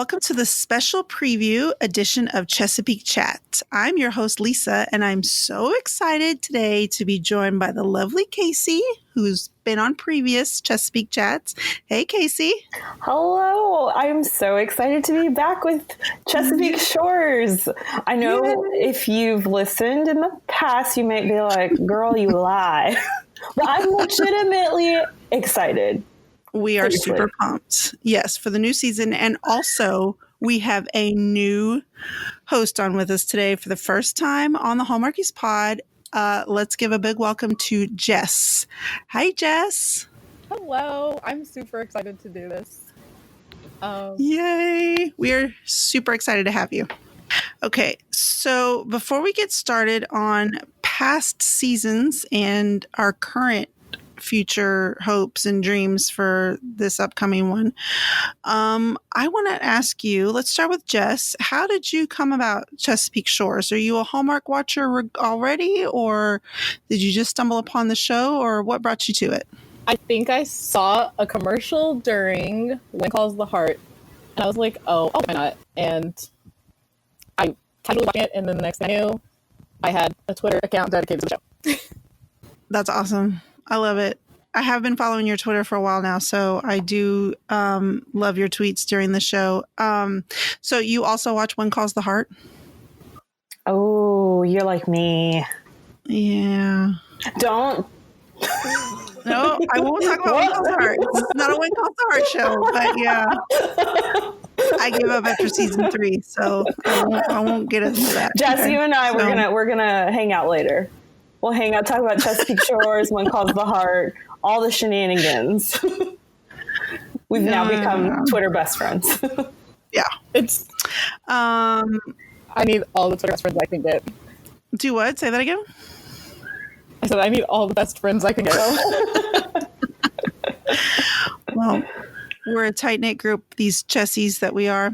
Welcome to the special preview edition of Chesapeake Chat. I'm your host, Lisa, and I'm so excited today to be joined by the lovely Kaycee, who's been on previous Chesapeake Chats. Hey, Kaycee. Hello. I'm so excited to be back with Chesapeake Shores. I know if you've listened in the past, you might be like, girl, you lie. But I'm legitimately excited. We are super pumped. Yes, for the new season. And also, we have a new host on with us today for the first time on the Hallmarkies pod. Let's give a big welcome to Jess. Hi, Jess. Hello. I'm super excited to do this. Yay. We are super excited to have you. Okay, so before we get started on past seasons and our current future hopes and dreams for this upcoming one, I want to ask you, let's start with Jess. How did you come about Chesapeake Shores? Are you a Hallmark watcher already, or did you just stumble upon the show, or what brought you to it? I think I saw a commercial during When Calls the Heart, and I was like, oh, why not? And I casually watched it, and then the next thing I knew, I had a Twitter account dedicated to the show. That's awesome. I love it. I have been following your Twitter for a while now, so I do love your tweets during the show. So you also watch When Calls the Heart? Oh, you're like me. Yeah. Don't. No, I won't talk about When Calls the Heart. It's not a When Calls the Heart show, but yeah. I gave up after season 3, so I won't get into that. Jess, okay. You and I, we're gonna hang out later. We'll hang out, talk about Chesapeake Shores, When Calls the Heart, all the shenanigans. We've now become Twitter best friends. Yeah. It's I need all the Twitter best friends I can get. Do what? Say that again? I said I need all the best friends I can get. Well, we're a tight-knit group, these Chessies that we are.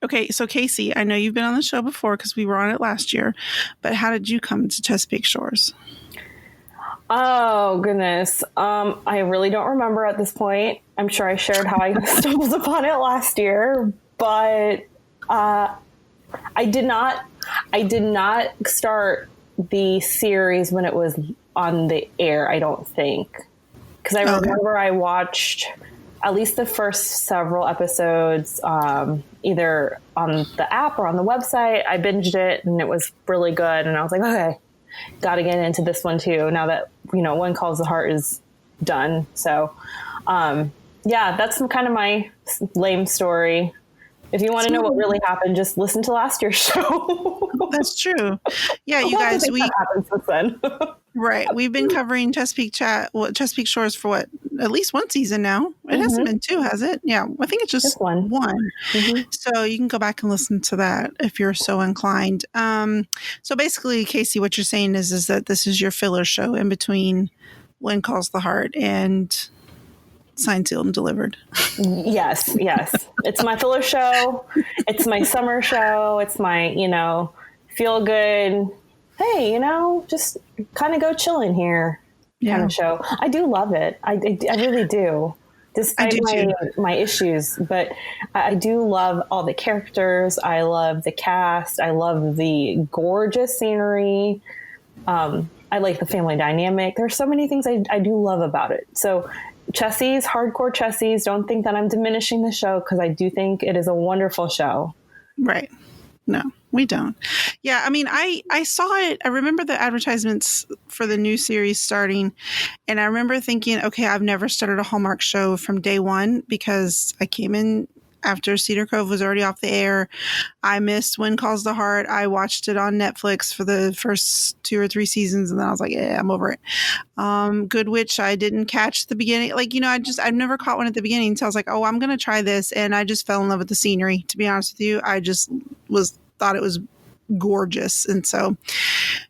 Okay, so Kaycee, I know you've been on the show before because we were on it last year, but how did you come to Chesapeake Shores? Oh, goodness. I really don't remember at this point. I'm sure I shared how I stumbled upon it last year, but I did not start the series when it was on the air, I don't think. Because I remember I watched at least the first several episodes, either on the app or on the website. I binged it and it was really good. And I was like, okay, got to get into this one too. Now that, When Calls the Heart is done. So, that's kind of my lame story. If you want to know what really happened, just listen to last year's show. That's true. Yeah, you guys, happened since then. Right. We've been covering Chesapeake Chesapeake Shores for at least one season now. It hasn't been 2, has it? Yeah. I think it's just one. Mm-hmm. So you can go back and listen to that if you're so inclined. So basically, Kaycee, what you're saying is that this is your filler show in between When Calls the Heart and Signed, Sealed, and Delivered. Yes. It's my filler show. It's my summer show. It's my, feel good. Hey, just kind of go chilling here kind of show. I do love it. I really do. Despite my issues, but I do love all the characters. I love the cast. I love the gorgeous scenery. I like the family dynamic. There's so many things I do love about it. So Chessies, hardcore Chessies, don't think that I'm diminishing the show because I do think it is a wonderful show. Right. No, we don't. Yeah, I mean, I saw it. I remember the advertisements for the new series starting, and I remember thinking, okay, I've never started a Hallmark show from day one because I came in after Cedar Cove was already off the air. I missed When Calls the Heart. I watched it on Netflix for the first 2 or 3 seasons, and then I was like, yeah, I'm over it. Good Witch, I didn't catch the beginning. I've never caught one at the beginning, so I was like, oh, I'm going to try this, and I just fell in love with the scenery, to be honest with you. I just thought it was gorgeous, and so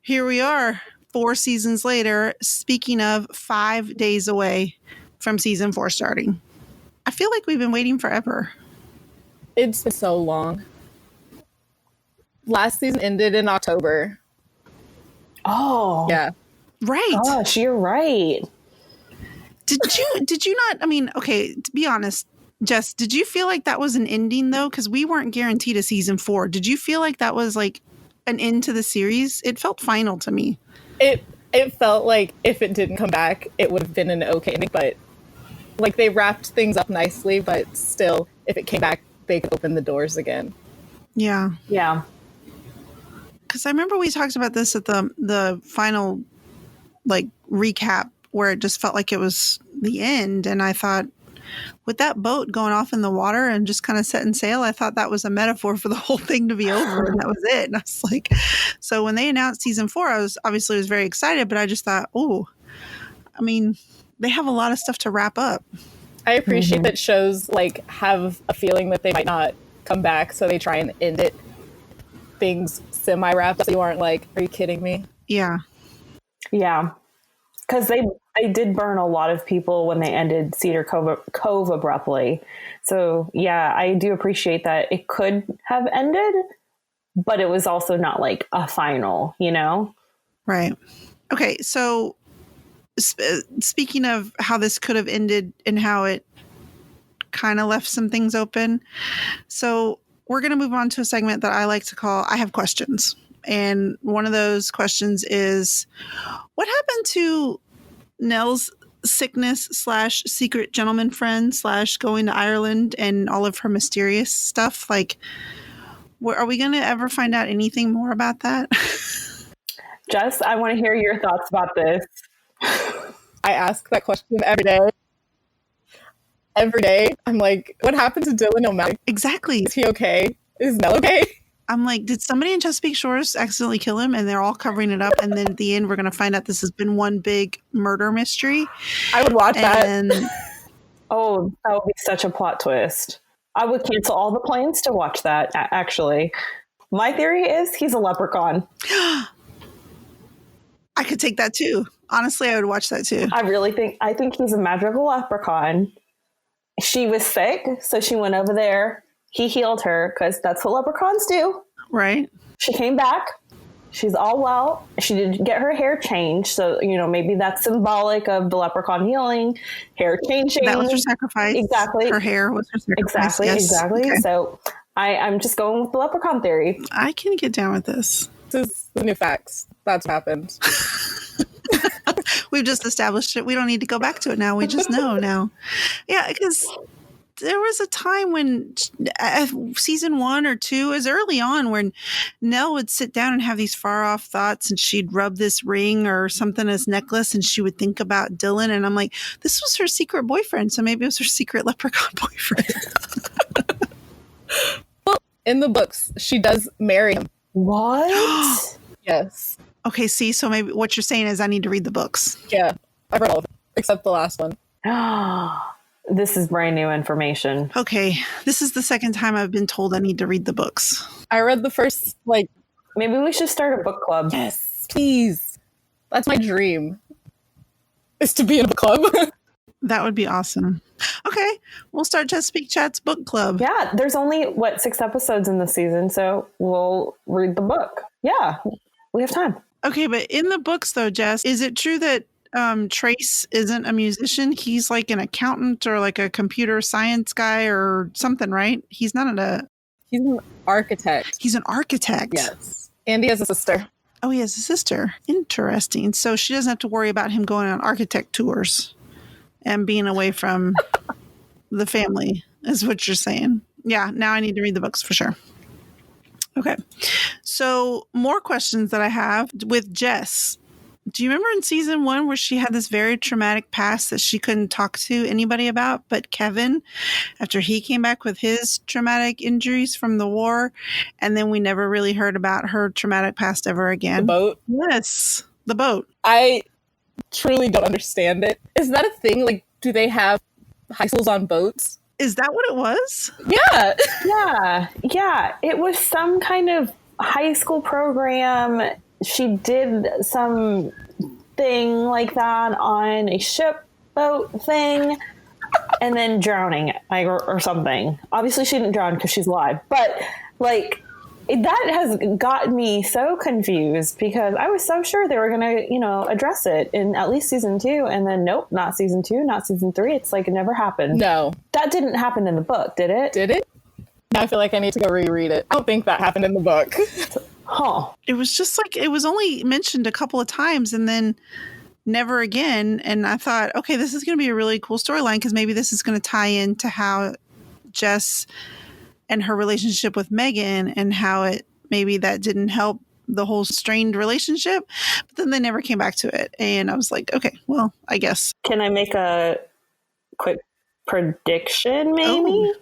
here we are 4 seasons later, speaking of 5 days away from season 4 starting. I feel like we've been waiting forever. It's been so long. Last season ended in October. Oh. Yeah. Right. Gosh, you're right. Did you not, I mean, okay, to be honest, Jess, did you feel like that was an ending though? Because we weren't guaranteed a season 4. Did you feel like that was like an end to the series? It felt final to me. It felt like if it didn't come back, it would have been an okay ending, but like they wrapped things up nicely, but still, if it came back, they could open the doors again. Yeah. Yeah. Because I remember we talked about this at the final like recap where it just felt like it was the end, and I thought, with that boat going off in the water and just kind of setting sail, I thought that was a metaphor for the whole thing to be over, and that was it. And I was like, so when they announced season 4, I was very excited, but I just thought, oh, I mean, they have a lot of stuff to wrap up. I appreciate that shows like have a feeling that they might not come back, so they try and end it things semi-wrapped, so you aren't like, are you kidding me? Yeah. Yeah. Because they did burn a lot of people when they ended Cedar Cove abruptly. So, yeah, I do appreciate that it could have ended, but it was also not like a final, you know? Right. Okay, so speaking of how this could have ended and how it kind of left some things open, so we're going to move on to a segment that I like to call I Have Questions. And one of those questions is, what happened to Nell's sickness / secret gentleman friend / going to Ireland and all of her mysterious stuff? Like, are we going to ever find out anything more about that? Jess, I want to hear your thoughts about this. I ask that question every day. Every day, I'm like, what happened to Dylan O'Malley? Exactly. Is he okay? Is Nell okay? I'm like, did somebody in Chesapeake Shores accidentally kill him? And they're all covering it up. And then at the end, we're going to find out this has been one big murder mystery. I would watch that. Oh, that would be such a plot twist. I would cancel all the plans to watch that, actually. My theory is he's a leprechaun. I could take that too. Honestly, I would watch that too. I think he's a magical leprechaun. She was sick, so she went over there. He healed her because that's what leprechauns do. Right. She came back. She's all well. She did get her hair changed. So, you know, maybe that's symbolic of the leprechaun healing, hair changing. That was her sacrifice. Exactly. Her hair was her sacrifice. Exactly. Okay. So I'm just going with the leprechaun theory. I can get down with this. This is the new facts. That's what happened. We've just established it. We don't need to go back to it now. We just know now. Yeah, because there was a time when season 1 or 2 is early on when Nell would sit down and have these far off thoughts, and she'd rub this ring or something as necklace, and she would think about Dylan. And I'm like, this was her secret boyfriend. So maybe it was her secret leprechaun boyfriend. Well, in the books, she does marry him. What? Yes. Okay, see, so maybe what you're saying is I need to read the books. Yeah, I've read all of them, except the last one. This is brand new information. Okay, this is the second time I've been told I need to read the books. I read the first, Maybe we should start a book club. Yes, please. That's my dream, is to be in a book club. That would be awesome. Okay, we'll start Chesapeake Chat's book club. Yeah, there's only, 6 episodes in the season, so we'll read the book. Yeah, we have time. Okay, but in the books, though, Jess, is it true that Trace isn't a musician? He's like an accountant or like a computer science guy or something, right? He's not He's an architect. He's an architect. Yes. And he has a sister. Oh, he has a sister. Interesting. So she doesn't have to worry about him going on architect tours and being away from the family, is what you're saying. Yeah, now I need to read the books for sure. Okay. So more questions that I have with Jess. Do you remember in season 1 where she had this very traumatic past that she couldn't talk to anybody about but Kevin after he came back with his traumatic injuries from the war? And then we never really heard about her traumatic past ever again. The boat? Yes. The boat. I truly don't understand it. Is that a thing? Like, do they have high schools on boats? Is that what it was? Yeah. Yeah. It was some kind of high school program. She did some thing like that on a ship boat thing and then drowning or something. Obviously she didn't drown because she's alive, but That has got me so confused because I was so sure they were going to, address it in at least season 2. And then, nope, not season 2, not season 3. It's like it never happened. No. That didn't happen in the book, did it? Did it? Now I feel like I need to go reread it. I don't think that happened in the book. Huh. It was just like, it was only mentioned a couple of times and then never again. And I thought, okay, this is going to be a really cool storyline because maybe this is going to tie into how Jess and her relationship with Megan and how it maybe that didn't help the whole strained relationship. But then they never came back to it. And I was like, okay, well, I guess. Can I make a quick prediction, maybe? Oh,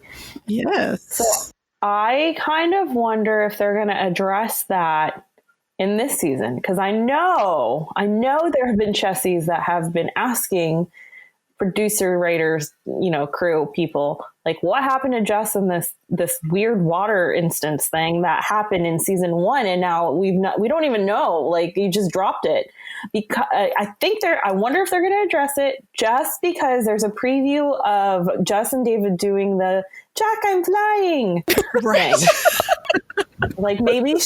yes. So I kind of wonder if they're going to address that in this season, because I know there have been Chessies that have been asking producer, writers, crew people, like, what happened to Jess in this weird water instance thing that happened in season 1, and now we don't even know, like, you just dropped it. Because I wonder if they're going to address it, just because there's a preview of Jess and David doing the Jack, I'm flying. Right. Like, maybe like,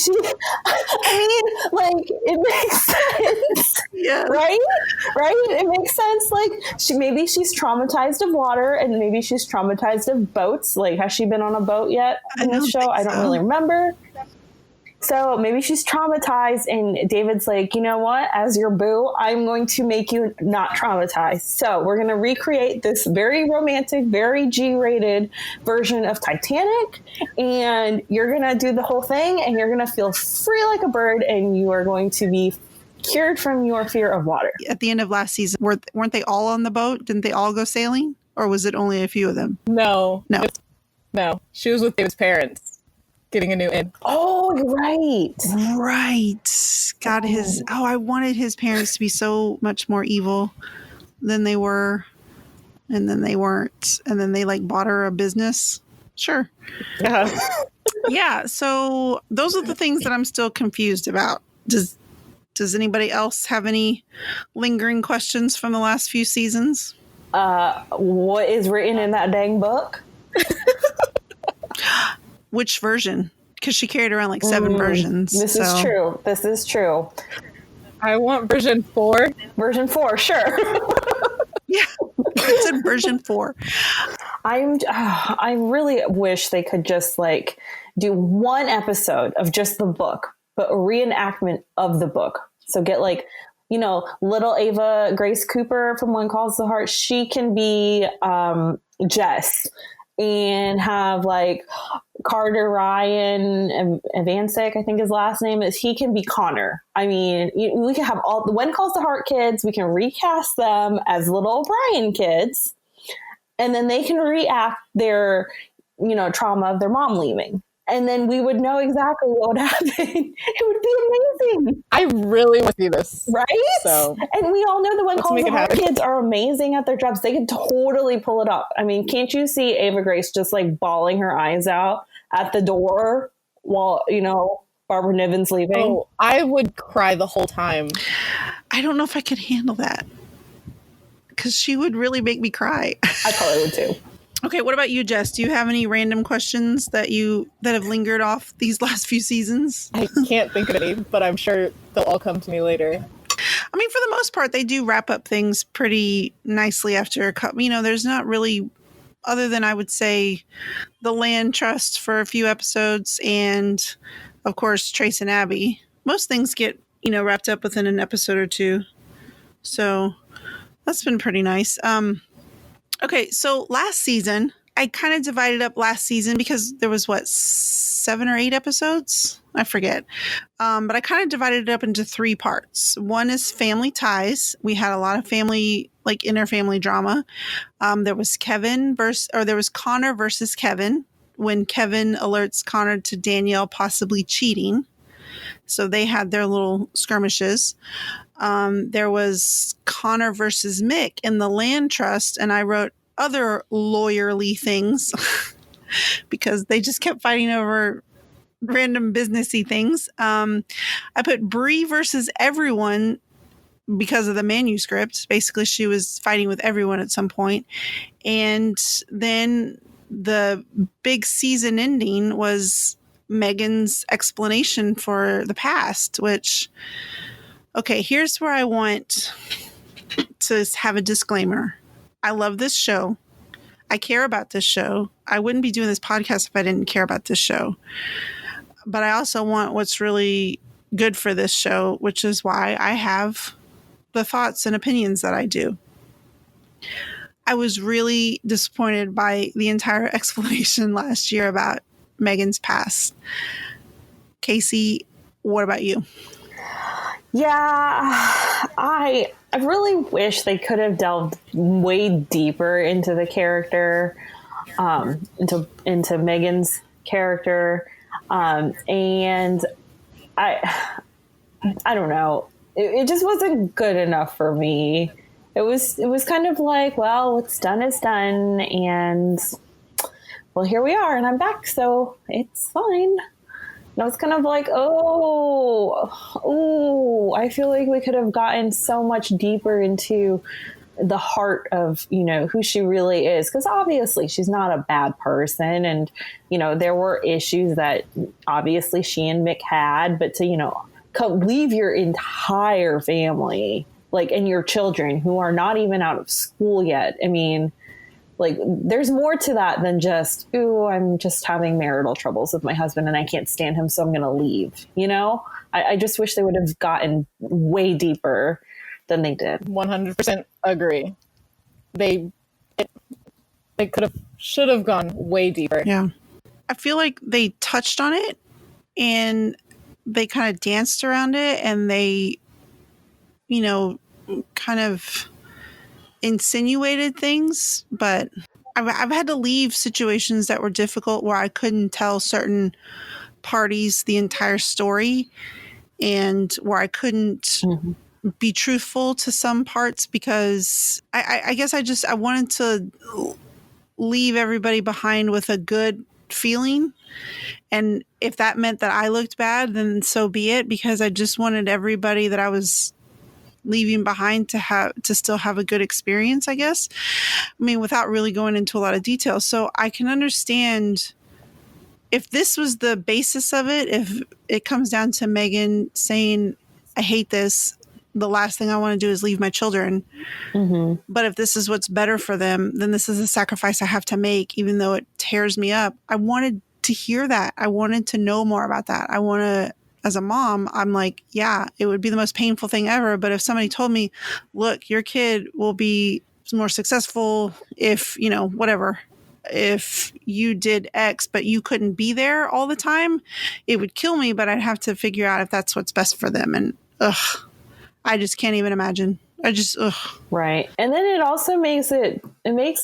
it makes sense. Yeah. Right? It makes sense. Like, maybe she's traumatized of water, and maybe she's traumatized of boats. Like, has she been on a boat yet in this show? I don't really remember. So maybe she's traumatized, and David's like, you know what? As your boo, I'm going to make you not traumatized. So we're going to recreate this very romantic, very G-rated version of Titanic, and you're going to do the whole thing, and you're going to feel free like a bird, and you are going to be cured from your fear of water. At the end of last season, weren't they all on the boat? Didn't they all go sailing? Or was it only a few of them? No. No. She was with David's parents. Getting a new inn. Oh, you're right. Right. God, I wanted his parents to be so much more evil than they were. And then they weren't. And then they bought her a business. Sure. Yeah. So those are the things that I'm still confused about. Does anybody else have any lingering questions from the last few seasons? What is written in that dang book? Which version? Because she carried around 7 versions. This is true. I want version 4. Version 4, sure. Yeah, it's in version 4. I really wish they could just do one episode of just the book, but a reenactment of the book. So get little Ava Grace Cooper from When Calls the Heart. She can be Jess. And have Carter Ryan Evancic, I think his last name is. He can be Connor. I mean, we can have all the When Calls the Heart kids. We can recast them as little O'Brien kids, and then they can react their, trauma of their mom leaving. And then we would know exactly what would happen. It would be amazing. I really want to see this. Right? So, and we all know the When Calls the Heart kids are amazing at their jobs. They can totally pull it up. I mean, can't you see Ava Grace just bawling her eyes out at the door while, Barbara Niven's leaving? Oh, I would cry the whole time. I don't know if I could handle that. Because she would really make me cry. I probably would too. Okay, what about you, Jess? Do you have any random questions that have lingered off these last few seasons? I can't think of any, but I'm sure they'll all come to me later. I mean, for the most part, they do wrap up things pretty nicely after a couple. There's not really, other than I would say the land trust for a few episodes and, of course, Trace and Abby. Most things get, wrapped up within an episode or two. So that's been pretty nice. Okay, so last season, I kind of divided up last season because there was, 7 or 8 episodes? I forget. But I kind of divided it up into 3 parts. One is family ties. We had a lot of family, inter-family drama. There was Connor versus Kevin, when Kevin alerts Connor to Danielle possibly cheating. So they had their little skirmishes. There was Connor versus Mick in the land trust, and I wrote other lawyerly things because they just kept fighting over random businessy things. I put Bree versus everyone because of the manuscript. Basically, she was fighting with everyone at some point. And then the big season ending was Megan's explanation for the past, which, okay, here's where I want to have a disclaimer. I love this show. I care about this show. I wouldn't be doing this podcast if I didn't care about this show. But I also want what's really good for this show, which is why I have the thoughts and opinions that I do. I was really disappointed by the entire explanation last year about Megan's past. Kaycee, what about you? Yeah, I really wish they could have delved way deeper into the character, into Megan's character, and I don't know. It just wasn't good enough for me. It was kind of like, well, what's done is done, and well, here we are, and I'm back, so it's fine. And I was kind of like, I feel like we could have gotten so much deeper into the heart of, who she really is. Because obviously she's not a bad person. And, there were issues that obviously she and Mick had. But to, leave your entire family, and your children who are not even out of school yet. I mean, there's more to that than just, I'm just having marital troubles with my husband and I can't stand him, so I'm going to leave. I just wish they would have gotten way deeper than they did. 100% agree. They should have gone way deeper. Yeah. I feel like they touched on it and they kind of danced around it and they, kind of insinuated things, but I've had to leave situations that were difficult where I couldn't tell certain parties the entire story and where I couldn't be truthful to some parts because I guess I wanted to leave everybody behind with a good feeling. And if that meant that I looked bad, then so be it, because I just wanted everybody that I was leaving behind to still have a good experience, I guess. I mean, without really going into a lot of detail. So I can understand if this was the basis of it, if it comes down to Megan saying, I hate this, the last thing I want to do is leave my children. Mm-hmm. But if this is what's better for them, then this is a sacrifice I have to make, even though it tears me up. I wanted to hear that. I wanted to know more about that. As a mom, I'm like, yeah, it would be the most painful thing ever. But if somebody told me, look, your kid will be more successful if, whatever, if you did X, but you couldn't be there all the time, it would kill me. But I'd have to figure out if that's what's best for them. And I just can't even imagine. Right. And then it also makes it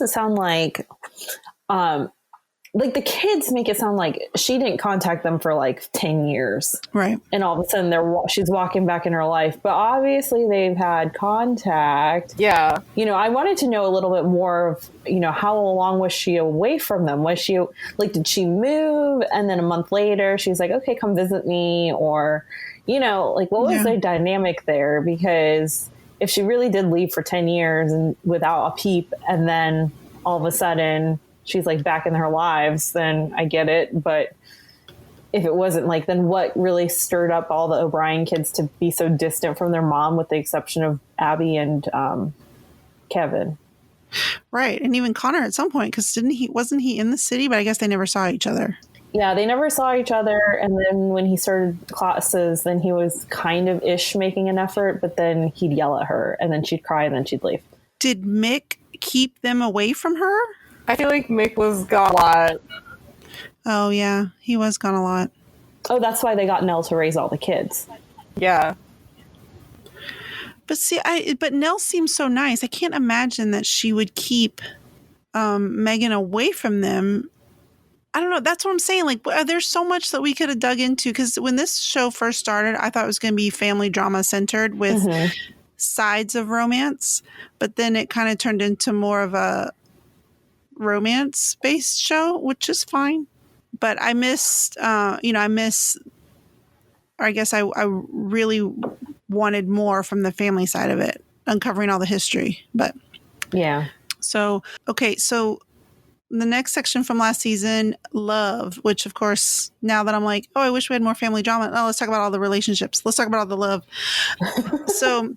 sound like, the kids make it sound like she didn't contact them for 10 years. Right. And all of a sudden she's walking back in her life. But obviously they've had contact. Yeah. I wanted to know a little bit more of, how long was she away from them? Was she did she move? And then a month later she's like, okay, come visit me. Or, what was the dynamic there? Because if she really did leave for 10 years and without a peep, and then all of a sudden she's back in her lives, then I get it. But if it wasn't then what really stirred up all the O'Brien kids to be so distant from their mom, with the exception of Abby and Kevin? Right. And even Connor at some point, because wasn't he in the city? But I guess they never saw each other. Yeah, they never saw each other. And then when he started classes, then he was kind of making an effort, but then he'd yell at her and then she'd cry and then she'd leave. Did Mick keep them away from her? I feel like Mick was gone a lot. Oh, yeah. He was gone a lot. Oh, that's why they got Nell to raise all the kids. Yeah. But see, but Nell seems so nice. I can't imagine that she would keep Megan away from them. I don't know. That's what I'm saying. There's so much that we could have dug into, because when this show first started, I thought it was going to be family drama centered with sides of romance. But then it kind of turned into more of a romance-based show, which is fine. But I missed, I guess I really wanted more from the family side of it, uncovering all the history. But yeah. So, okay. So the next section from last season, love, which of course, now that I'm like, oh, I wish we had more family drama. Oh, let's talk about all the relationships. Let's talk about all the love. So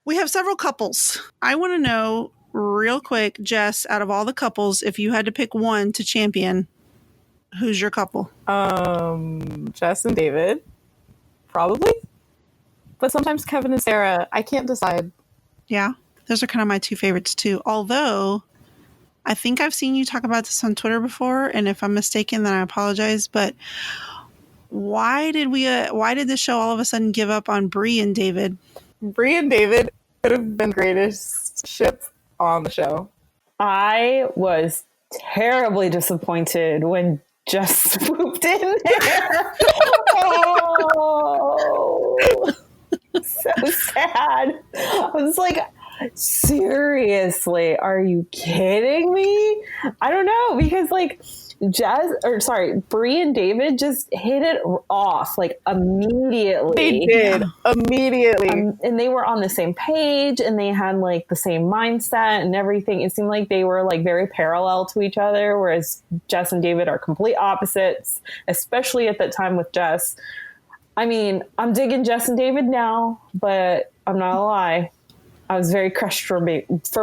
we have several couples. I want to know real quick, Jess, out of all the couples, if you had to pick one to champion, who's your couple? Jess and David, probably. But sometimes Kevin and Sarah, I can't decide. Yeah, those are kind of my two favorites too. Although I think I've seen you talk about this on Twitter before, and if I'm mistaken, then I apologize. But why did the show all of a sudden give up on Bree and David? Bree and David could have been greatest ship on the show. I was terribly disappointed when Jess swooped in there. Oh, so sad. I was like, seriously, are you kidding me? I don't know, because like Bree and David just hit it off like immediately. They did immediately. And they were on the same page and they had like the same mindset and everything. It seemed like they were like very parallel to each other, whereas Jess and David are complete opposites, especially at that time with Jess. I mean, I'm digging Jess and David now, but I'm not gonna lie, I was very crushed for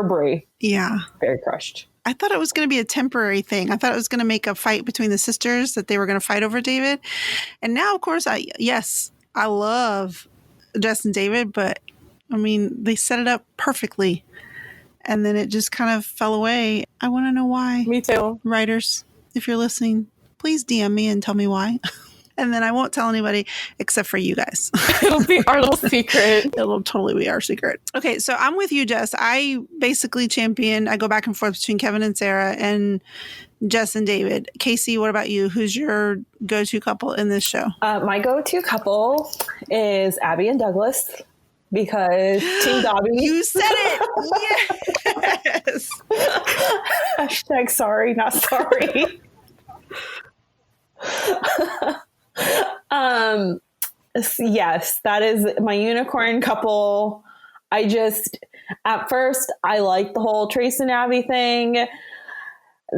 Bree. Yeah. Very crushed. I thought it was going to be a temporary thing. I thought it was going to make a fight between the sisters, that they were going to fight over David. And now, of course, I love Jess and David, but I mean, they set it up perfectly. And then it just kind of fell away. I want to know why. Me too. Writers, if you're listening, please DM me and tell me why. And then I won't tell anybody except for you guys. It'll be our little secret. It'll totally be our secret. Okay, so I'm with you, Jess. I basically I go back and forth between Kevin and Sarah and Jess and David. Kaycee, what about you? Who's your go-to couple in this show? My go-to couple is Abby and Douglas, because Team Dobby. You said it! Yes! Hashtag sorry, not sorry. Yes, that is my unicorn couple. At first I liked the whole Trace and Abby thing.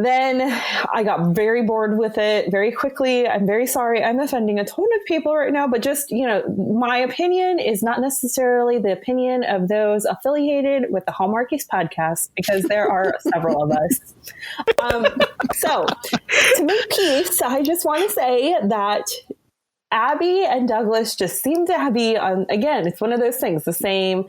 Then I got very bored with it very quickly. I'm very sorry. I'm offending a ton of people right now, but just, my opinion is not necessarily the opinion of those affiliated with the Hallmarkies podcast, because there are several of us. So to make peace, I just want to say that Abby and Douglas just seem to be again, it's one of those things, the same,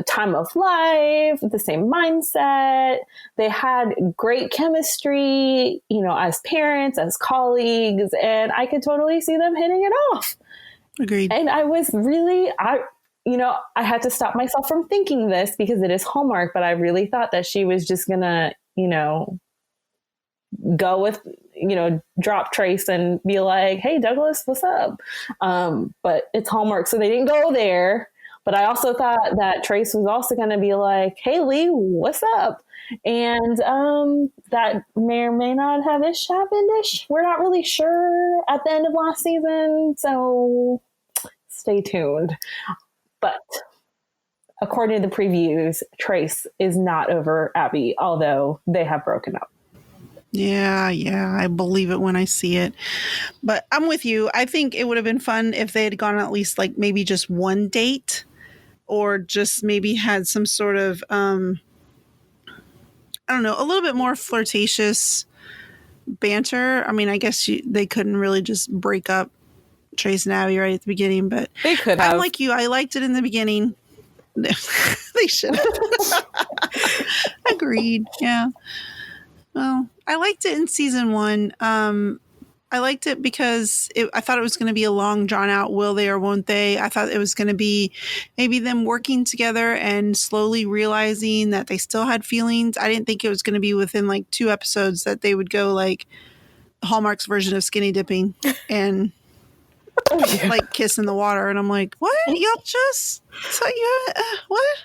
time of life, the same mindset. They had great chemistry, as parents, as colleagues, and I could totally see them hitting it off. Agreed. And I was really, I had to stop myself from thinking this because it is Hallmark, but I really thought that she was just gonna, go with, drop Trace and be like, hey, Douglas, what's up? But it's Hallmark, so they didn't go there. But I also thought that Trace was also going to be like, hey, Lee, what's up? And that may or may not have happened. We're not really sure at the end of last season, so stay tuned. But according to the previews, Trace is not over Abby, although they have broken up. Yeah, I believe it when I see it. But I'm with you. I think it would have been fun if they had gone on at least like maybe just one date, or just maybe had some sort of, I don't know, a little bit more flirtatious banter. I mean, I guess they couldn't really just break up Trace and Abby right at the beginning, but they could have. I'm like you. I liked it in the beginning. They should have. Agreed. Yeah. Well, I liked it in season 1. I liked it because I thought it was going to be a long, drawn out, will they or won't they? I thought it was going to be maybe them working together and slowly realizing that they still had feelings. I didn't think it was going to be within like 2 episodes that they would go like Hallmark's version of skinny dipping and like kiss in the water. And I'm like, what? Y'all just, what?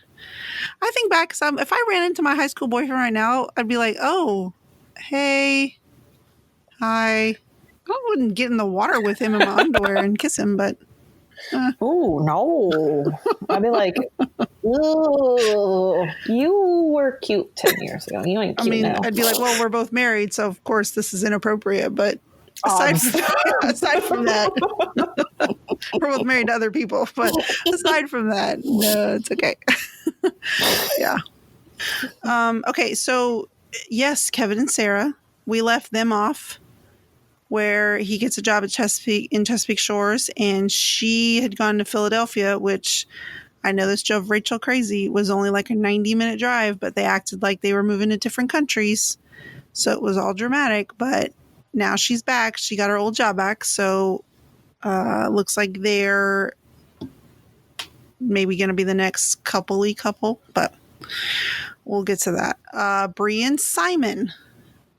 I think back, if I ran into my high school boyfriend right now, I'd be like, oh, hey, hi. I wouldn't get in the water with him in my underwear and kiss him, but. Oh, no. I'd be like, Ooh, you were cute 10 years ago. You ain't cute now. I'd be like, well, we're both married, so of course this is inappropriate. But aside from that, we're both married to other people. But aside from that, no, it's okay. Yeah. Okay, so yes, Kevin and Sarah, we left them off where he gets a job at Chesapeake Shores, and she had gone to Philadelphia, which I know this drove Rachel crazy. It was only like a 90-minute drive, but they acted like they were moving to different countries. So it was all dramatic, but now she's back. She got her old job back. So looks like they're maybe going to be the next couple, but we'll get to that. Bree and Simon.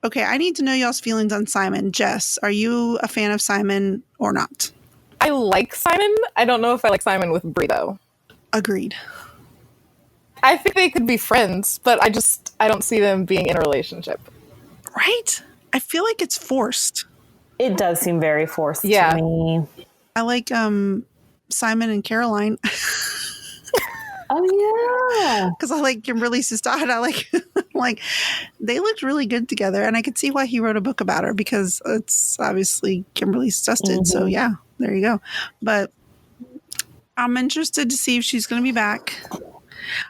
Okay, I need to know y'all's feelings on Simon. Jess, are you a fan of Simon or not? I like Simon. I don't know if I like Simon with Brie, though. Agreed. I think they could be friends, but I don't see them being in a relationship. Right? I feel like it's forced. It does seem very forced Yeah. to me. I like Simon and Caroline. Oh, yeah. Because I like Kimberly's sister. And I like they looked really good together. And I could see why he wrote a book about her, because it's obviously Kimberly's dusted. Mm-hmm. So yeah, there you go. But I'm interested to see if she's going to be back.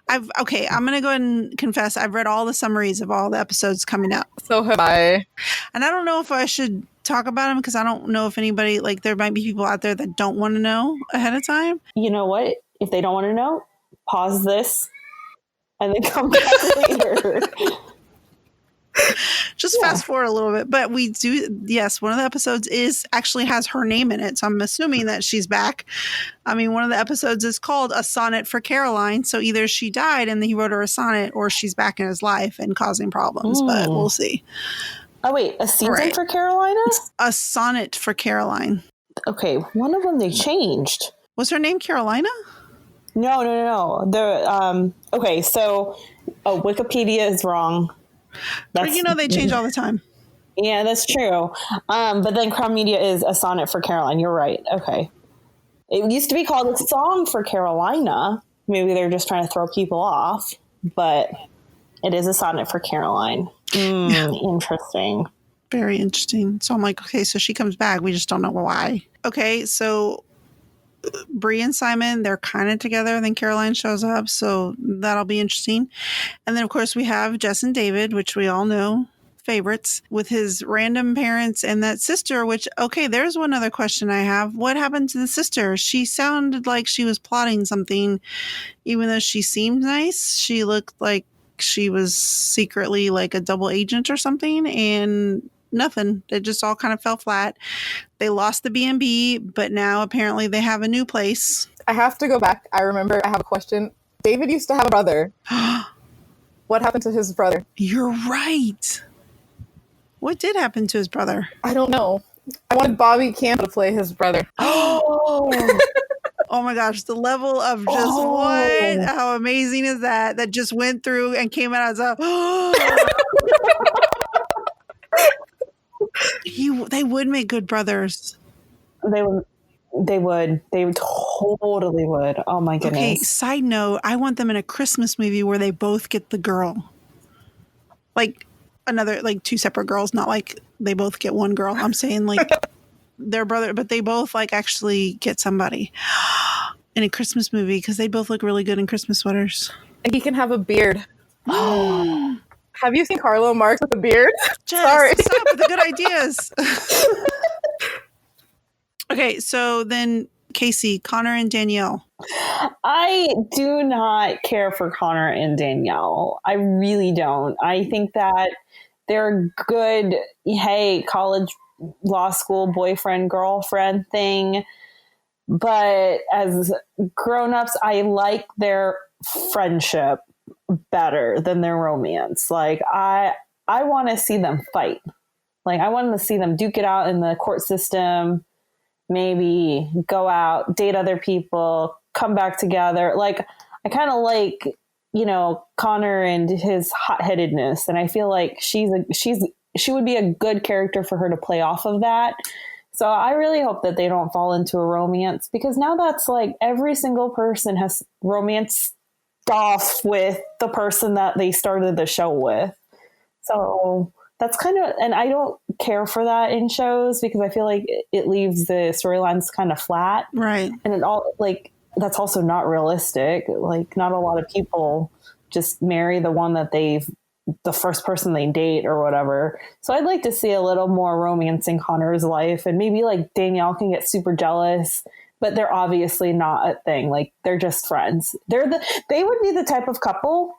I'm going to go ahead and confess. I've read all the summaries of all the episodes coming up. So have I. And I don't know if I should talk about them, because I don't know if anybody, like, there might be people out there that don't want to know ahead of time. You know what? If they don't want to know, pause this and then come back later. Just fast forward a little bit. But we do, yes, one of the episodes actually has her name in it. So I'm assuming that she's back. I mean, one of the episodes is called A Sonnet for Caroline. So either she died and he wrote her a sonnet, or she's back in his life and causing problems. But we'll see. Oh, wait, a season for Carolina? A sonnet for Caroline. Okay, one of them they changed. Was her name Carolina? No. Okay, so Wikipedia is wrong. But they change all the time. Yeah, that's true. But then Crown Media is A Sonnet for Caroline. You're right. Okay. It used to be called A Song for Carolina. Maybe they're just trying to throw people off. But it is A Sonnet for Caroline. Interesting. Very interesting. So I'm like, okay, so she comes back. We just don't know why. Okay, so Bree and Simon, they're kind of together. Then Caroline shows up, so that'll be interesting. And then, of course, we have Jess and David, which we all know, favorites, with his random parents and that sister, which, okay, there's one other question I have. What happened to the sister? She sounded like she was plotting something, even though she seemed nice. She looked like she was secretly like a double agent or something, and nothing. It just all kind of fell flat. They lost the B&B, but now apparently they have a new place. I have to go back. I remember I have a question. David used to have a brother. What happened to his brother? You're right. What did happen to his brother? I don't know. I wanted Bobby Camp to play his brother. Oh my gosh, the level of just what? How amazing is that? That just went through and came out as a they would make good brothers. They would. They totally would. Oh my goodness. Okay, side note, I want them in a Christmas movie where they both get the girl. Like two separate girls, not like they both get one girl. I'm saying like their brother, but they both like actually get somebody in a Christmas movie, because they both look really good in Christmas sweaters. And he can have a beard. Have you seen Carlo Marx with a beard? Jess, sorry. Stop with the good ideas. Okay, so then Kaycee, Connor and Danielle. I do not care for Connor and Danielle. I really don't. I think that they're good, hey, college, law school, boyfriend, girlfriend thing. But as grown-ups, I like their friendship better than their romance. Like, I want to see them fight. Like, I want to see them duke it out in the court system, maybe go out, date other people, come back together. Like, I kind of like, Connor and his hot-headedness. And I feel like she would be a good character for her to play off of that. So I really hope that they don't fall into a romance, because now that's like every single person has romance off with the person that they started the show with. So that's kind of, and I don't care for that in shows because I feel like it leaves the storylines kind of flat. Right. And it all, like, that's also not realistic. Like, not a lot of people just marry the one that the first person they date or whatever. So I'd like to see a little more romance in Connor's life, and maybe like Danielle can get super jealous, but they're obviously not a thing. Like, they're just friends. They would be the type of couple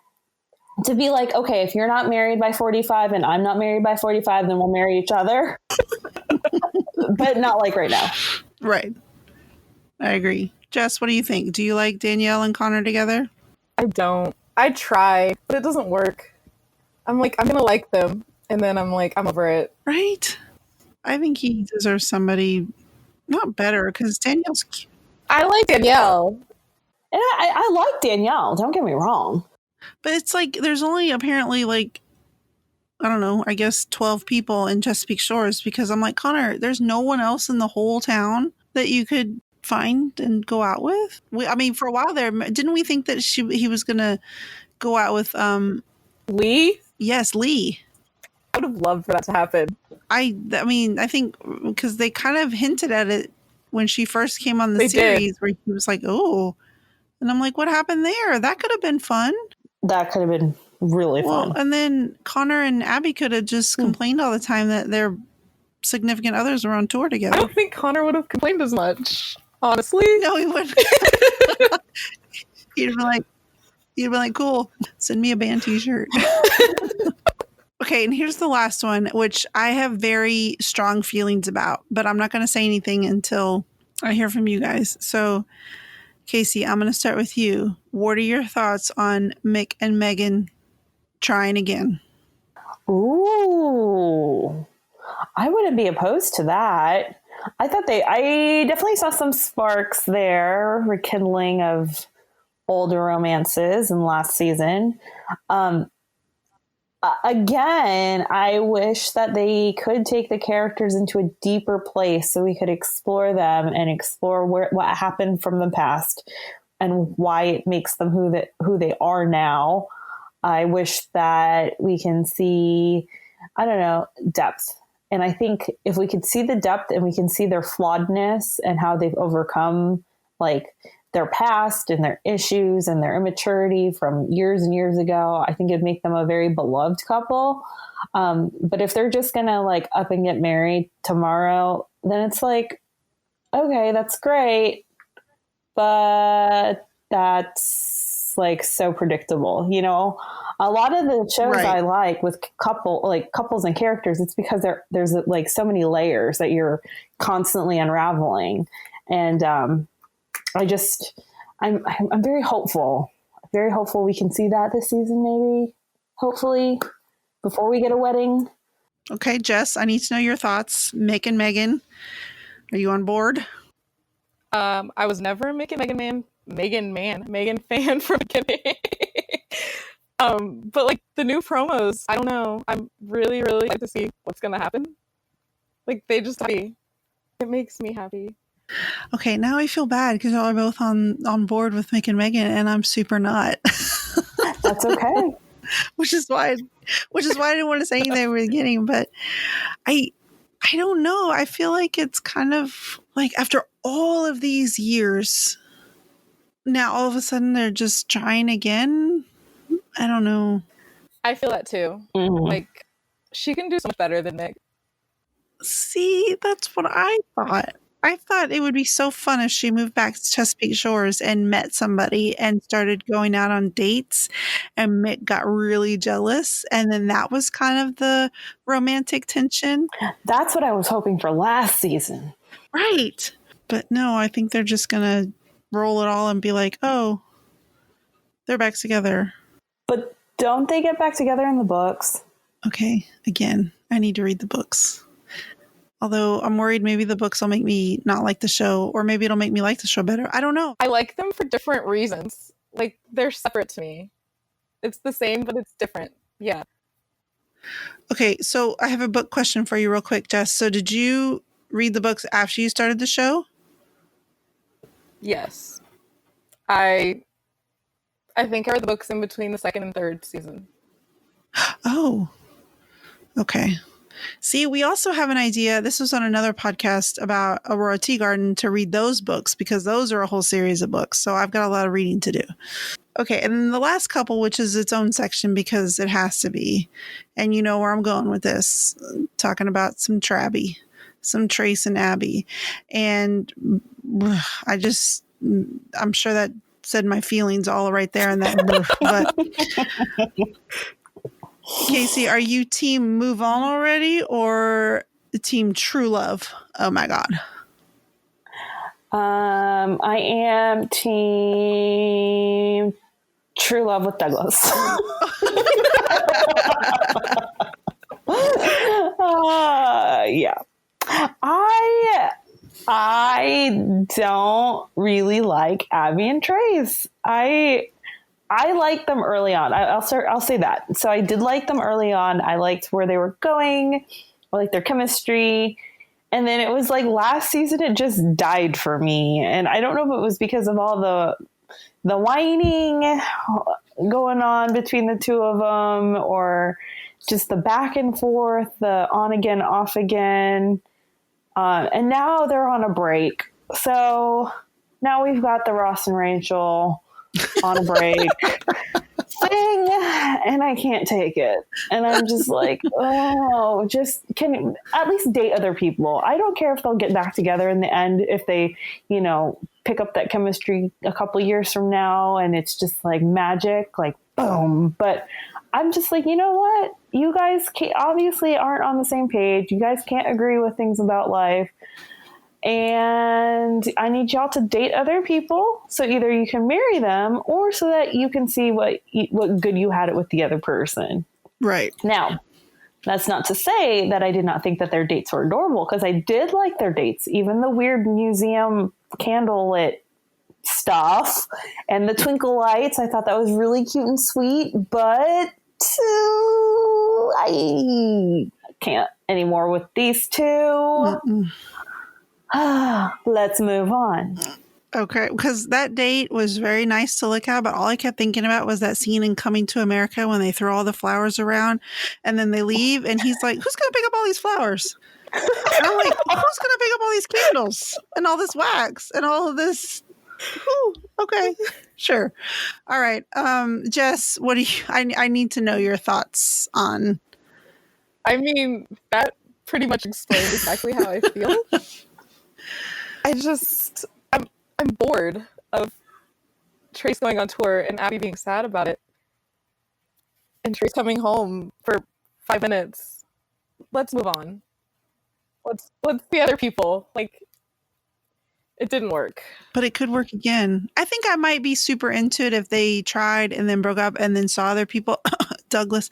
to be like, okay, if you're not married by 45 and I'm not married by 45, then we'll marry each other. But not like right now. Right. I agree. Jess, what do you think? Do you like Danielle and Connor together? I don't. I try, but it doesn't work. I'm like, I'm going to like them. And then I'm like, I'm over it. Right? I think he deserves somebody not better because Danielle's cute. I like Danielle. And I like Danielle. Don't get me wrong. But it's like there's only apparently like, I don't know, I guess 12 people in Chesapeake Shores because I'm like, Connor, there's no one else in the whole town that you could find and go out with. I mean, for a while there, didn't we think that he was going to go out with Lee? Yes, Lee. I would have loved for that to happen. I mean, I think because they kind of hinted at it when she first came on the They series did. where he was like, oh, and I'm like, what happened there? That could have been fun. That could have been really fun. And then Connor and Abby could have just complained all the time that their significant others were on tour together. I don't think Connor would have complained as much, honestly. No, he wouldn't. He'd be like, cool, send me a band t-shirt. Okay, and here's the last one, which I have very strong feelings about, but I'm not going to say anything until I hear from you guys. So, Kaycee, I'm going to start with you. What are your thoughts on Mick and Megan trying again? Ooh, I wouldn't be opposed to that. I definitely saw some sparks there, rekindling of older romances in last season. Again, I wish that they could take the characters into a deeper place so we could explore them and explore what happened from the past and why it makes them who they are now. I wish that we can see, I don't know, depth. And I think if we could see the depth and we can see their flawedness and how they've overcome like their past and their issues and their immaturity from years and years ago, I think it'd make them a very beloved couple. But if they're just going to like up and get married tomorrow, then it's like, okay, that's great. But that's like so predictable, you know. A lot of the shows Right. I like with couples and characters, it's because there's like so many layers that you're constantly unraveling. And I'm very hopeful we can see that this season, maybe, hopefully, before we get a wedding. Okay, Jess, I need to know your thoughts. Mick and Megan, are you on board? I was never a Megan fan from the beginning. But like the new promos, I don't know. I'm really, really excited to see what's gonna happen. Like they just happy. It makes me happy. Okay, now I feel bad because y'all are both on board with Mick and Megan, and I'm super not. That's okay. which is why I didn't want to say anything in the beginning. But I don't know. I feel like it's kind of like after all of these years, now all of a sudden they're just trying again. I don't know. I feel that too. Mhm. Like she can do so much better than Nick. See, that's what I thought. I thought it would be so fun if she moved back to Chesapeake Shores and met somebody and started going out on dates, and Mick got really jealous, and then that was kind of the romantic tension. That's what I was hoping for last season. Right. But no, I think they're just going to roll it all and be like, oh, they're back together. But don't they get back together in the books? Okay, again, I need to read the books. Although I'm worried maybe the books will make me not like the show, or maybe it'll make me like the show better. I don't know. I like them for different reasons. Like they're separate to me. It's the same, but it's different. Yeah. Okay, so I have a book question for you real quick, Jess. So did you read the books after you started the show? Yes. I I think I read the books in between the second and third season. Oh, okay. See, we also have an idea. This was on another podcast about Aurora Teagarden to read those books because those are a whole series of books. So I've got a lot of reading to do. Okay. And then the last couple, which is its own section because it has to be. And you know where I'm going with this, talking about some Trabby, some Trace and Abby. And I'm sure that said my feelings all right there in that. But Kaycee, are you team move on already or team true love? Oh my God. I am team true love with Douglas. Yeah. I don't really like Abby and Trace. I liked them early on. I'll say that. So I did like them early on. I liked where they were going. I liked their chemistry. And then it was like last season, it just died for me. And I don't know if it was because of all the whining going on between the two of them or just the back and forth, the on again, off again. And now they're on a break. So now we've got the Ross and Rachel on a break thing, and I can't take it. And I'm just like, oh, just can at least date other people. I don't care if they'll get back together in the end, if they, pick up that chemistry a couple years from now and it's just like magic, like boom. But I'm just like, you know what? You guys obviously aren't on the same page. You guys can't agree with things about life. And I need y'all to date other people so either you can marry them or so that you can see what good you had it with the other person. Right. Now, that's not to say that I did not think that their dates were adorable, because I did like their dates, even the weird museum candlelit stuff and the twinkle lights. I thought that was really cute and sweet, but I can't anymore with these two. Let's move on. Okay, because that date was very nice to look at, but all I kept thinking about was that scene in Coming to America when they throw all the flowers around and then they leave and he's like, who's going to pick up all these flowers? And I'm like, who's going to pick up all these candles and all this wax and all of this? Ooh, okay, sure. All right. Jess, what do you, I need to know your thoughts on. I mean, that pretty much explains exactly how I feel. I'm bored of Trace going on tour and Abby being sad about it. And Trace coming home for 5 minutes. Let's move on. Let's see other people. Like, it didn't work. But it could work again. I think I might be super into it if they tried and then broke up and then saw other people, Douglas,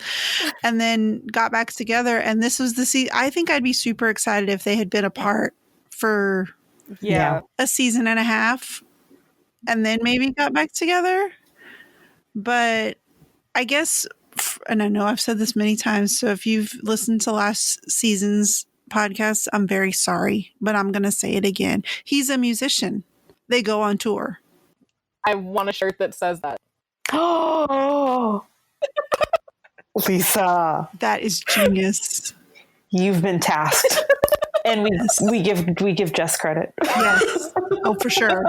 and then got back together. And this was the season. I think I'd be super excited if they had been apart for a season and a half and then maybe got back together. But I guess, and I know I've said this many times, so if you've listened to last season's podcast, I'm very sorry, but I'm going to say it again. He's a musician. They go on tour. I want a shirt that says that. Oh, Lisa, that is genius. You've been tasked. And we give Jess credit. Yes. Oh, for sure.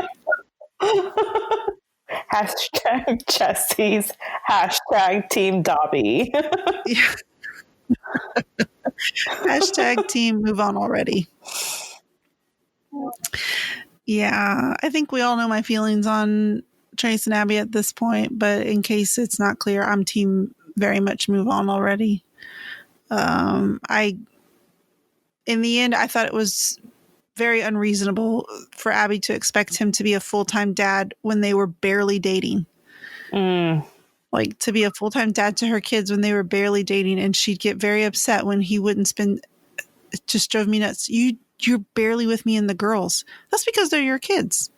Hashtag Jesse's hashtag Team Dobby. Yeah. Hashtag team move on already. Yeah, I think we all know my feelings on Trace and Abby at this point, but in case it's not clear, I'm team very much move on already. In the end, I thought it was very unreasonable for Abby to expect him to be a full-time dad when they were barely dating. Like, to be a full-time dad to her kids when they were barely dating, and she'd get very upset when he wouldn't spend. It just drove me nuts. You're barely with me and the girls. That's because they're your kids.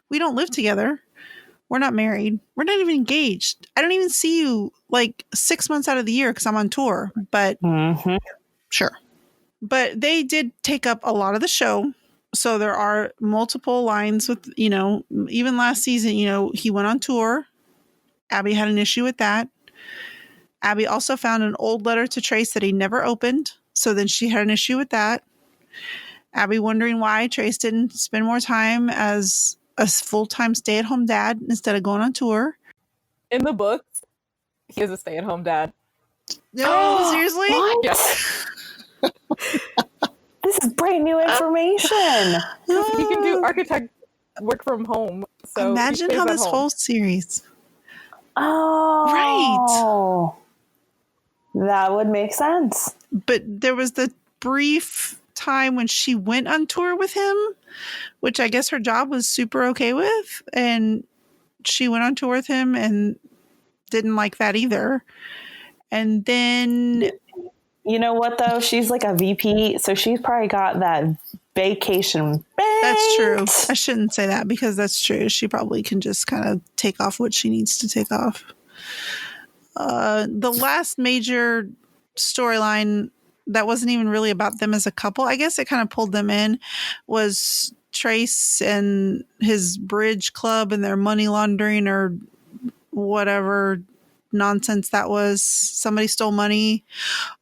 We don't live together. We're not married. We're not even engaged. I don't even see you like 6 months out of the year because I'm on tour. But sure. But they did take up a lot of the show. So there are multiple lines with, even last season, he went on tour Abby had an issue with that. Abby also found an old letter to Trace that he never opened. So then she had an issue with that. Abby wondering why Trace didn't spend more time as a full-time stay-at-home dad instead of going on tour. In the books, he is a stay-at-home dad. No, seriously? What? Yeah. This is brand new information. He can do architect work from home. So imagine how this whole series. Oh. Right. That would make sense. But there was the brief time when she went on tour with him, which I guess her job was super okay with. And she went on tour with him and didn't like that either. And then... You know what, though? She's like a VP, so she's probably got that vacation banked. That's true. I shouldn't say that because that's true. She probably can just kind of take off what she needs to take off. The last major storyline that wasn't even really about them as a couple, I guess it kind of pulled them in, was Trace and his bridge club and their money laundering or whatever nonsense that was. Somebody stole money.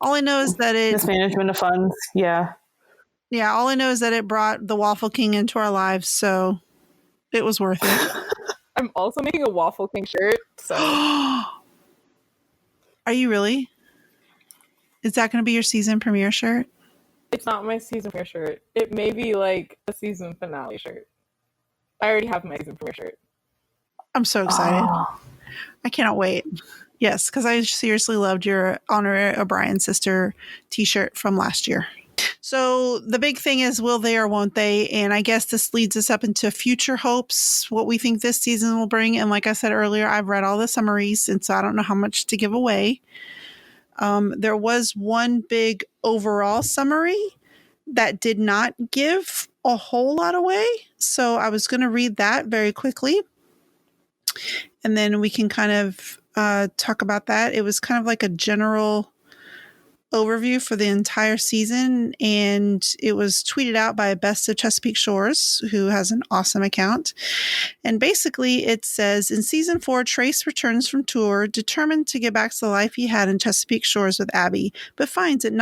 All I know is that it... Mismanagement of funds, yeah. Yeah, all I know is that it brought the Waffle King into our lives, so it was worth it. I'm also making a Waffle King shirt, so... Are you really? Is that going to be your season premiere shirt? It's not my season premiere shirt. It may be like a season finale shirt. I already have my season premiere shirt. I'm so excited. Oh. I cannot wait. Yes, because I seriously loved your Honor O'Brien sister t-shirt from last year. So the big thing is, will they or won't they? And I guess this leads us up into future hopes, what we think this season will bring. And like I said earlier, I've read all the summaries, and so I don't know how much to give away. There was one big overall summary that did not give a whole lot away. So I was going to read that very quickly. And then we can kind of talk about that. It was kind of like a general overview for the entire season, and it was tweeted out by Best of Chesapeake Shores, who has an awesome account. And basically it says, in season 4, Trace returns from tour, determined to get back to the life he had in Chesapeake Shores with Abby, but finds it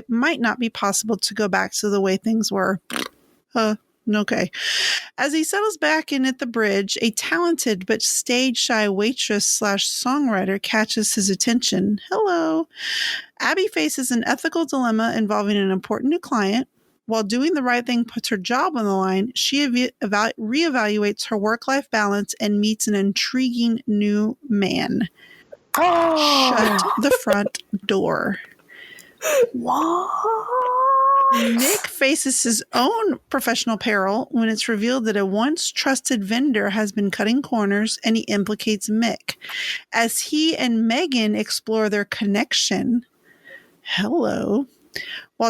might not be possible to go back to the way things were. Okay. As he settles back in at the bridge, a talented but stage-shy waitress/songwriter catches his attention. Hello. Abby faces an ethical dilemma involving an important new client. While doing the right thing puts her job on the line, she reevaluates her work-life balance and meets an intriguing new man. Shut the front door. What? Mick faces his own professional peril when it's revealed that a once trusted vendor has been cutting corners, and he implicates Mick. As he and Megan explore their connection, while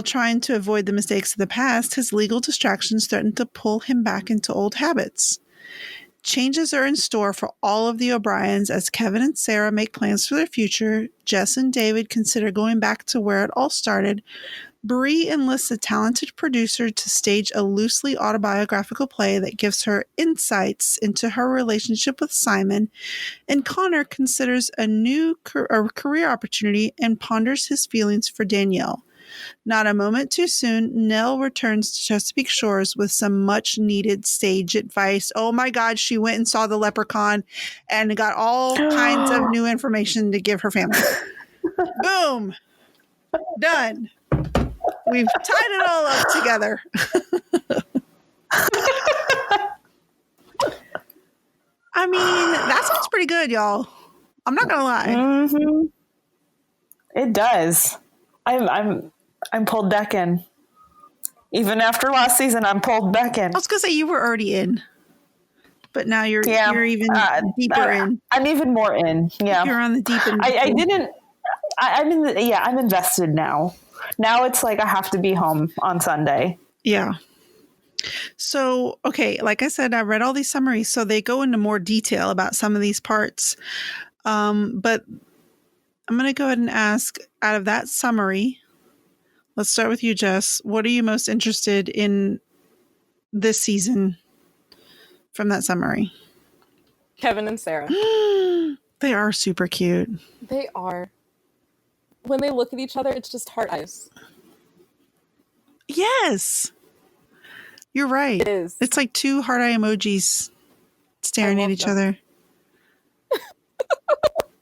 trying to avoid the mistakes of the past, his legal distractions threaten to pull him back into old habits. Changes are in store for all of the O'Briens as Kevin and Sarah make plans for their future. Jess and David consider going back to where it all started. Bree enlists a talented producer to stage a loosely autobiographical play that gives her insights into her relationship with Simon, and Connor considers a new career opportunity and ponders his feelings for Danielle. Not a moment too soon, Nell returns to Chesapeake Shores with some much-needed stage advice. Oh my God, she went and saw the leprechaun and got all kinds of new information to give her family. Boom! Done. We've tied it all up together. I mean, that sounds pretty good, y'all. I'm not gonna lie. Mm-hmm. It does. I'm pulled back in. Even after last season, I'm pulled back in. I was gonna say you were already in, but now you're even deeper in. I'm even more in. Yeah, you're on the deep end. I'm invested now. Now it's like I have to be home on Sunday. Yeah. So, okay, like I said, I read all these summaries, so they go into more detail about some of these parts. But I'm going to go ahead and ask, out of that summary, let's start with you, Jess. What are you most interested in this season from that summary? Kevin and Sarah. The They are super cute. They are. When they look at each other, it's just heart eyes. Yes. You're right. It is. It's like two heart eye emojis staring at each other.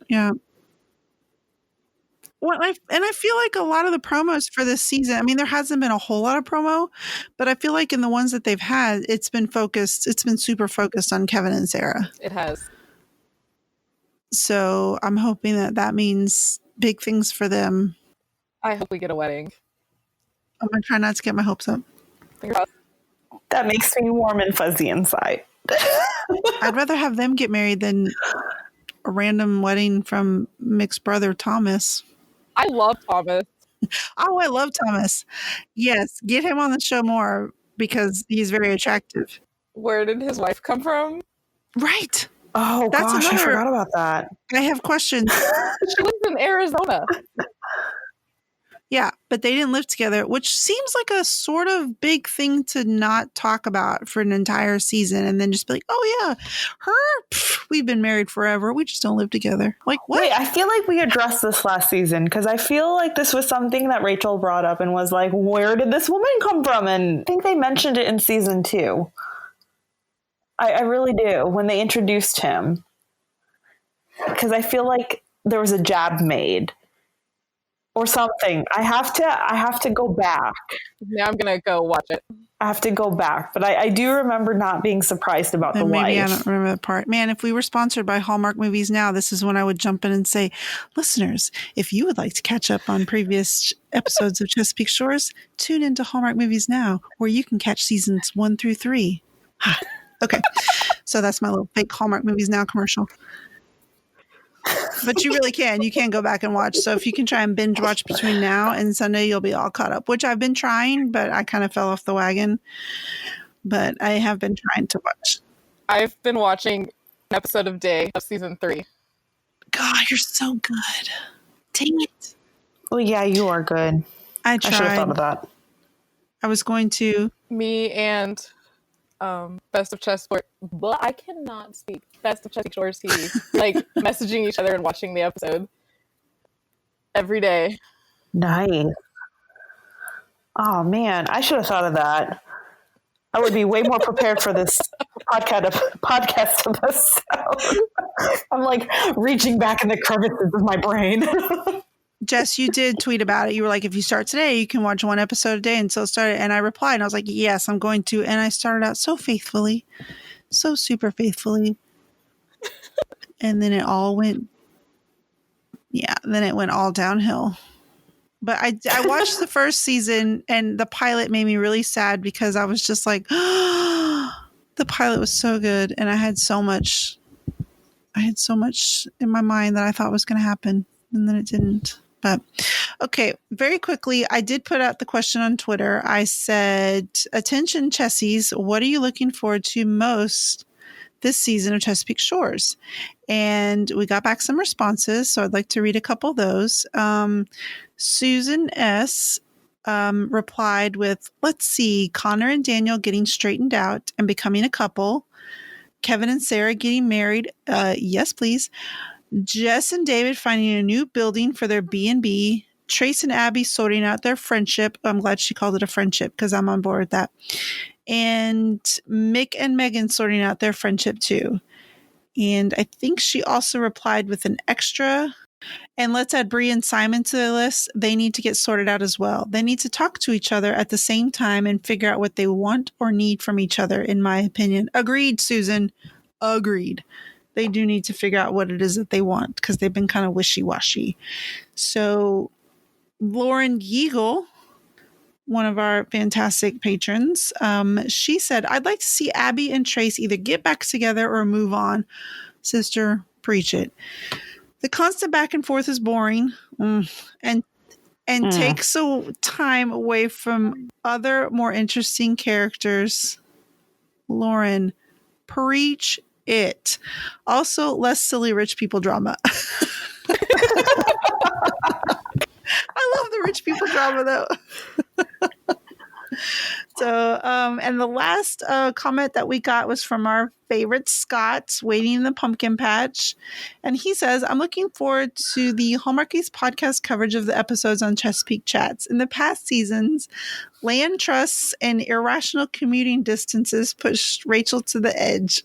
Yeah. Well, I feel like a lot of the promos for this season, I mean, there hasn't been a whole lot of promo, but I feel like in the ones that they've had, it's been super focused on Kevin and Sarah. It has. So I'm hoping that means big things for them. I hope we get a wedding. I'm going to try not to get my hopes up. That makes me warm and fuzzy inside. I'd rather have them get married than a random wedding from Mick's brother, Thomas. I love Thomas. Oh, I love Thomas. Yes, get him on the show more because he's very attractive. Where did his wife come from? Right. Oh, gosh, I forgot about that. I have questions. She lives in Arizona. Yeah, but they didn't live together, which seems like a sort of big thing to not talk about for an entire season and then just be like, oh, yeah, we've been married forever. We just don't live together. Like, what? Wait, I feel like we addressed this last season because I feel like this was something that Rachel brought up and was like, where did this woman come from? And I think they mentioned it in season 2. I really do, when they introduced him. Because I feel like there was a jab made. Or something. I have to go back. Now I'm gonna go watch it. I have to go back, but I do remember not being surprised about the Maybe wife. I don't remember that part. Man, if we were sponsored by Hallmark Movies Now, this is when I would jump in and say, listeners, if you would like to catch up on previous episodes of Chesapeake Shores, tune into Hallmark Movies Now, where you can catch seasons 1 through 3. Okay, so that's my little fake Hallmark Movies Now commercial. But you really can. You can go back and watch. So if you can try and binge watch between now and Sunday, you'll be all caught up, which I've been trying, but I kind of fell off the wagon. But I have been trying to watch. I've been watching an episode a day of season 3. God, you're so good. Dang it. Well, yeah, you are good. I should have thought of that. I was going to. Me and Best of Chessport. But I cannot speak. Best of Chesapeake Shores TV. Like messaging each other and watching the episode every day. Nice. Oh man, I should have thought of that. I would be way more prepared for this podcast episode. I'm like reaching back in the crevices of my brain. Jess, you did tweet about it. You were like, if you start today, you can watch one episode a day. And so started. And I replied, and I was like, yes, I'm going to. And I started out so faithfully, so super faithfully. And then it all went, then it went all downhill. But I watched the first season, and the pilot made me really sad because I was just like, the pilot was so good. And I had so much in my mind that I thought was going to happen. And then it didn't. But okay, very quickly, I did put out the question on Twitter. I said, attention Chessies, what are you looking forward to most this season of Chesapeake Shores? And we got back some responses, so I'd like to read a couple of those. Susan S. replied with, let's see, Connor and Daniel getting straightened out and becoming a couple. Kevin and Sarah getting married. Yes, please. Jess and David finding a new building for their B&B. Trace and Abby sorting out their friendship. I'm glad she called it a friendship because I'm on board with that. And Mick and Megan sorting out their friendship too. And I think she also replied with an extra. And let's add Bree and Simon to the list. They need to get sorted out as well. They need to talk to each other at the same time and figure out what they want or need from each other, in my opinion. Agreed, Susan. Agreed. They do need to figure out what it is that they want because they've been kind of wishy-washy. So Lauren Yeagle, one of our fantastic patrons, she said, I'd like to see Abby and Trace either get back together or move on. Sister, preach it. The constant back and forth is boring and takes time away from other more interesting characters. Lauren, preach it. Also, less silly rich people drama. I love the rich people drama, though. So, and the last comment that we got was from our favorite Scott, waiting in the pumpkin patch. And he says, I'm looking forward to the Hallmarkies podcast coverage of the episodes on Chesapeake Chats. In the past seasons, land trusts and irrational commuting distances pushed Rachel to the edge.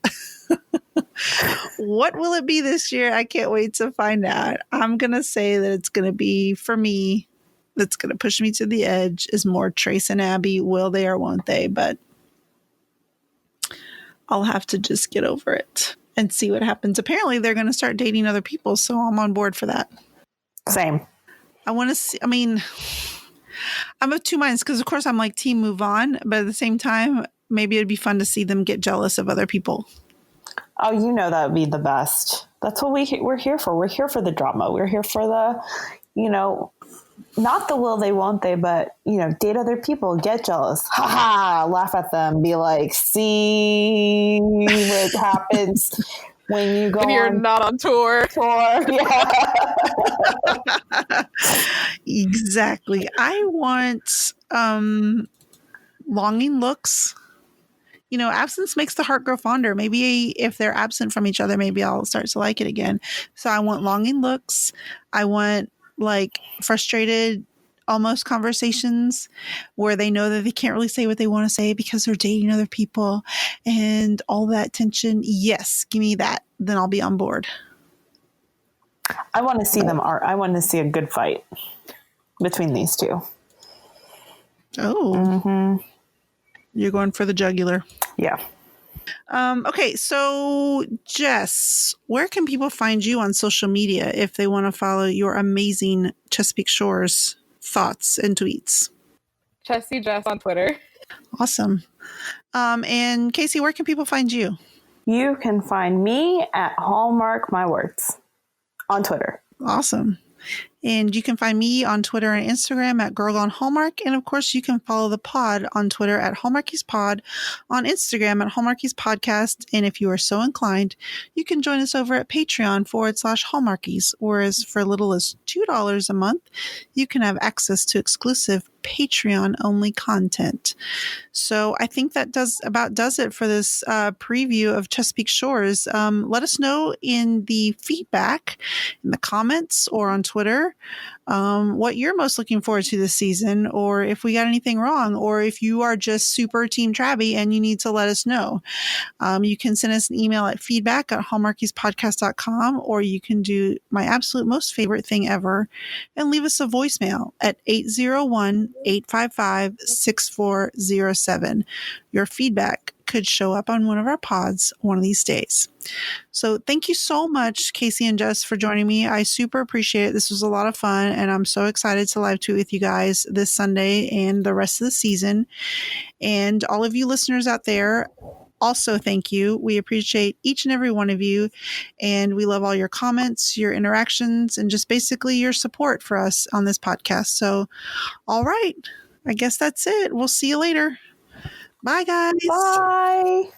What will it be this year? I can't wait to find out. I'm going to say that it's going to be, for me, that's going to push me to the edge is more Trace and Abby. Will they or won't they? But I'll have to just get over it and see what happens. Apparently, they're going to start dating other people, so I'm on board for that. Same. I want to see, I mean, I'm of two minds because, of course, I'm like team move on, but at the same time, maybe it'd be fun to see them get jealous of other people. Oh, you know that would be the best. That's what we're here for. We're here for the drama. We're here for the, not the will they, won't they, but, date other people, get jealous. Ha ha! Laugh at them. Be like, see what happens when you go when you're not on tour. Yeah. Exactly. I want longing looks. Absence makes the heart grow fonder. Maybe if they're absent from each other, maybe I'll start to like it again. So I want longing looks. I want like frustrated, almost conversations where they know that they can't really say what they want to say because they're dating other people and all that tension. Yes, give me that. Then I'll be on board. I want to see them I want to see a good fight between these two. Oh. Mm-hmm. You're going for the jugular. Yeah. Okay, so Jess, where can people find you on social media if they want to follow your amazing Chesapeake Shores thoughts and tweets? Chessie Jess on Twitter. Awesome. And Kaycee, where can people find you? You can find me at Hallmark My Words on Twitter. Awesome. And you can find me on Twitter and Instagram at Girl Gone Hallmark. And of course, you can follow the pod on Twitter at Hallmarkies Pod, on Instagram at Hallmarkies Podcast. And if you are so inclined, you can join us over at Patreon/Hallmarkies, whereas for as little as $2 a month, you can have access to exclusive Patreon-only content. So I think that does it for this preview of Chesapeake Shores. Let us know in the feedback, in the comments, or on Twitter what you're most looking forward to this season, or if we got anything wrong, or if you are just super Team Travie and you need to let us know. You can send us an email at feedback@hallmarkiespodcast.com, or you can do my absolute most favorite thing ever and leave us a voicemail at 801-855-6407. Your feedback could show up on one of our pods one of these days. So thank you so much, Kaycee and Jess, for joining me. I super appreciate it. This was a lot of fun, and I'm so excited to live tweet with you guys this Sunday and the rest of the season. And all of you listeners out there, also thank you. We appreciate each and every one of you, and we love all your comments, your interactions, and just basically your support for us on this podcast. So, all right, I guess that's it. We'll see you later. Bye, guys. Bye.